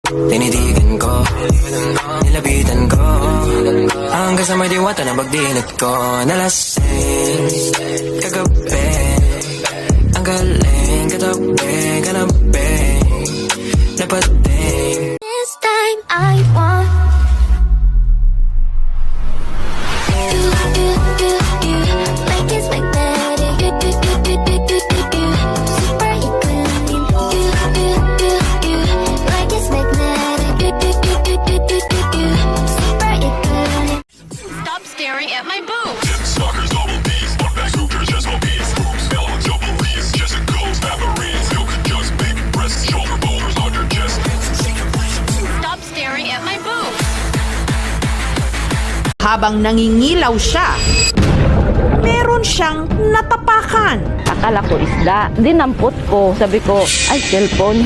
Tinitigan ko, nilapitan ko, hanggang sa may diwata na pagdilat ko. Nalasing, kagabi, ang galing, katabi, kanabi, napating. This time I want you, like it's magnetic. Super equilibrium. You, like it's magnetic. Super equilibrium. Stop staring at my boobs. Stalkers, double D's, one bag hookers, just no B's. Bell and double E's, Jessicas, Mavericks, Silk, just big breasts, shoulder boulders on your chest. Stop staring at my boobs. Habang nangingilaw siya, meron siyang natapakan. Akala ko isda. Dinampot ko. Sabi ko, ay, cellphone.